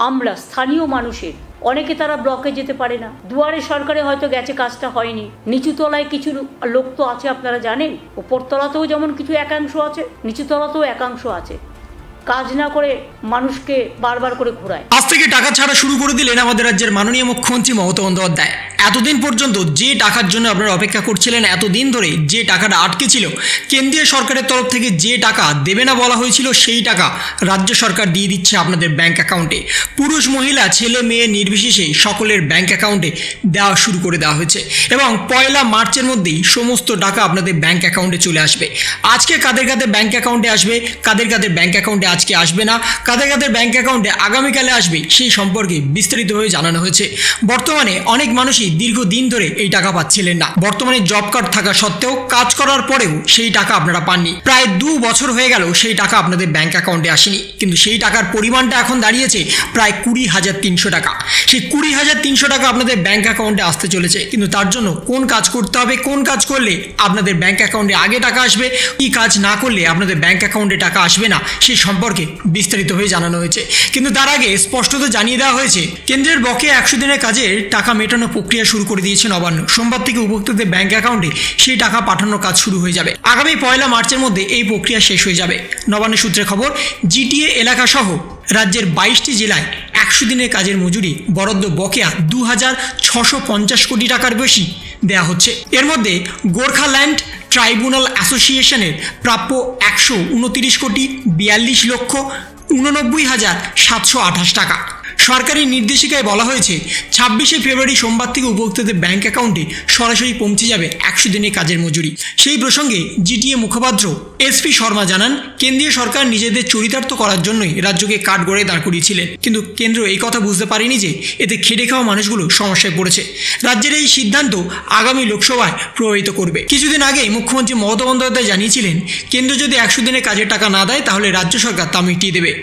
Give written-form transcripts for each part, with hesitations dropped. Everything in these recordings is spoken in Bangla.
আমলা স্থানীয় মানুষের অনেকে তারা ব্লকে যেতে পারে না, দুয়ারে সরকারে হয়তো গেছে, কাজটা হয়নি। নিচু তলায় কিছু লোক তো আছে, আপনারা জানেন, উপরতলাতেও যেমন কিছু একাংশ আছে, নিচু তলাতেও একাংশ আছে, কাজ না করে মানুষকে বারবার করে ঘোরায়। আজ থেকে টাকা ছাড়া শুরু করে দিলেন আমাদের রাজ্যের মাননীয় মুখ্যমন্ত্রী মমতা বন্দ্যোপাধ্যায়। এতদিন পর্যন্ত যে টাকার জন্য আপনারা অপেক্ষা করছিলেন, এতদিন ধরে যে টাকাটা আটকে ছিল, কেন্দ্রীয় সরকারের তরফ থেকে যে টাকা দেবে না বলা হয়েছিল, সেই টাকা রাজ্য সরকার দিয়ে দিচ্ছে আপনাদের ব্যাংক অ্যাকাউন্টে। পুরুষ মহিলা ছেলে মেয়ে নির্বিশেষে সকলের ব্যাংক অ্যাকাউন্টে দেওয়া শুরু করে দেওয়া হয়েছে এবং 1 মার্চের মধ্যেই সমস্ত টাকা আপনাদের ব্যাংক অ্যাকাউন্টে চলে আসবে। আজকে কাদের কাদের ব্যাংক অ্যাকাউন্টে আসবে, কাদের কাদের ব্যাংক অ্যাকাউন্টে আজকে আসবে না, কাদের কাদের ব্যাংক অ্যাকাউন্টে আগামীকালে আসবে, সেই সম্পর্কে বিস্তারিতভাবে জানানো হয়েছে। বর্তমানে অনেক মানুষই দীর্ঘদিন ধরে এই টাকা পাচ্ছিলেন না। বর্তমানে জব কার্ড থাকা সত্ত্বেও কাজ করার পরেও সেই টাকা আপনারা পাননি। প্রায় 2 বছর হয়ে গেল সেই টাকা আপনাদের ব্যাংক অ্যাকাউন্টে আসেনি, কিন্তু সেই টাকার পরিমাণটা এখন দাঁড়িয়েছে প্রায় 20,300 টাকা। সেই 20,300 টাকা আপনাদের ব্যাংক অ্যাকাউন্টে আসতে চলেছে, কিন্তু তার জন্য কোন কাজ করতে হবে, কোন কাজ করলে আপনাদের ব্যাংক অ্যাকাউন্টে আগে টাকা আসবে, কি কাজ না করলে আপনাদের ব্যাংক অ্যাকাউন্টে টাকা আসবে না, সেই সম্পর্কে বিস্তারিতভাবে জানানো হয়েছে। কিন্তু তার আগে স্পষ্টত জানিয়ে দেওয়া হয়েছে, কেন্দ্রের বকেয়া 100 দিনের কাজের টাকা মেটানোর প্রক্রিয়া শুরু করে দিয়েছে নবান্ন। সোমবার থেকে উপভোক্তাদের ব্যাংক অ্যাকাউন্টে সেই টাকা পাঠানোর কাজ শুরু হয়ে যাবে। আগামী 1 মার্চের মধ্যে এই প্রক্রিয়া শেষ হয়ে যাবে। নবান্ন সূত্রে খবর, জিটিএ এলাকা সহ রাজ্যের 22টি জেলায় 100 দিনের কাজের মজুরি বরাদ্দ বকেয়া 2,650 কোটি টাকার বেশি দেওয়া হচ্ছে। এর মধ্যে গোর্খাল্যান্ড ট্রাইব্যুনাল অ্যাসোসিয়েশনের প্রাপ্য 129 কোটি 42,89,728 টাকা। সরকারি নির্দেশিকায় বলা হয়েছে 26শে ফেব্রুয়ারি সোমবার থেকে উপভোক্তাদের ব্যাংক অ্যাকাউন্টে সরাসরি পৌঁছে যাবে 100 দিনের কাজের মজুরি। সেই প্রসঙ্গে জিটিএ মুখপাত্র এসপি শর্মা জানান, কেন্দ্রীয় সরকার নিজেদের চরিতার্থ করার জন্যই রাজ্যকে কাঠগড়ায় দাঁড় করিয়েছিলেন, কিন্তু কেন্দ্র এই কথা বুঝতে পারেনি যে এতে খেটে খাওয়া মানুষগুলো সমস্যায় পড়েছে। রাজ্যের এই সিদ্ধান্ত আগামী লোকসভায় প্রভাবিত করবে। কিছুদিন আগে মুখ্যমন্ত্রী মমতা বন্দ্যোপাধ্যায় জানিয়েছিলেন, কেন্দ্র যদি 100 দিনের কাজের টাকা না দেয় তাহলে রাজ্য সরকার তা মিটিয়ে দেবে।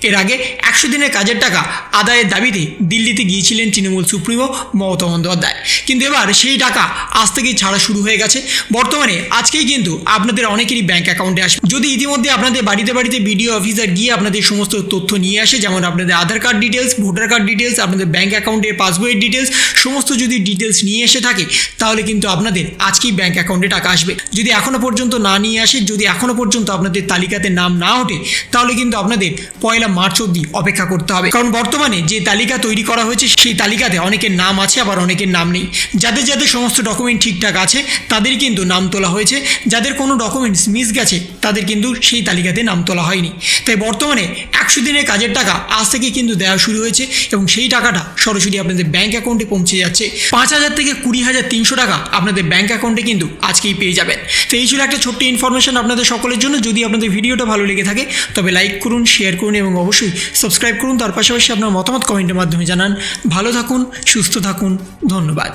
এর আগে 100 দিনের কাজের টাকা আদায়ের দাবিতে দিল্লিতে গিয়েছিলেন তৃণমূল সুপ্রিমো মমতা বন্দ্যোপাধ্যায়, কিন্তু এবার সেই টাকা আজ থেকেই ছাড়া শুরু হয়ে গেছে। বর্তমানে আজকেই কিন্তু আপনাদের অনেকেরই ব্যাংক অ্যাকাউন্টে আসবে। যদি ইতিমধ্যে আপনাদের বাড়িতে বাড়িতে বিডিও অফিসার গিয়ে আপনাদের সমস্ত তথ্য নিয়ে আসে, যেমন আপনাদের Aadhaar card details, voter card details, আপনাদের ব্যাংক অ্যাকাউন্টের পাসবইয়ের ডিটেলস, সমস্ত যদি ডিটেলস নিয়ে এসে থাকে, তাহলে কিন্তু আপনাদের আজকেই ব্যাংক অ্যাকাউন্টে টাকা আসবে। যদি এখনও পর্যন্ত না নিয়ে আসে, যদি এখনও পর্যন্ত আপনাদের তালিকাতে নাম না ওঠে, তাহলে কিন্তু আপনাদের 1 মার্চ অবধি অপেক্ষা করতে হবে। কারণ বর্তমানে যে তালিকা তৈরি করা হয়েছে, সেই তালিকাতে অনেকের নাম আছে, আবার অনেকের নাম নেই। যাদের যাদের সমস্ত ডকুমেন্ট ঠিকঠাক আছে তাদের কিন্তু নাম তোলা হয়েছে, যাদের কোনো ডকুমেন্টস মিস গেছে তাদের কিন্তু সেই তালিকাতে নাম তোলা হয়নি। তাই বর্তমানে 100 দিনের কাজের টাকা আজ থেকে কিন্তু দেওয়া শুরু হয়েছে এবং সেই টাকাটা সরাসরি আপনাদের ব্যাংক অ্যাকাউন্টে পৌঁছে যাচ্ছে। 5,000 থেকে 20,300 টাকা আপনাদের ব্যাংক অ্যাকাউন্টে কিন্তু আজকেই পেয়ে যাবেন। তো এই ছিল একটা ছোট্ট ইনফরমেশন আপনাদের সকলের জন্য। যদি আপনাদের ভিডিওটা ভালো লেগে থাকে তবে লাইক করুন, শেয়ার করুন এবং অবশ্যই সাবস্ক্রাইব করুন। তার পাশাপাশি আপনার মতামত কমেন্টের মাধ্যমে জানান। ভালো থাকুন, সুস্থ থাকুন, ধন্যবাদ।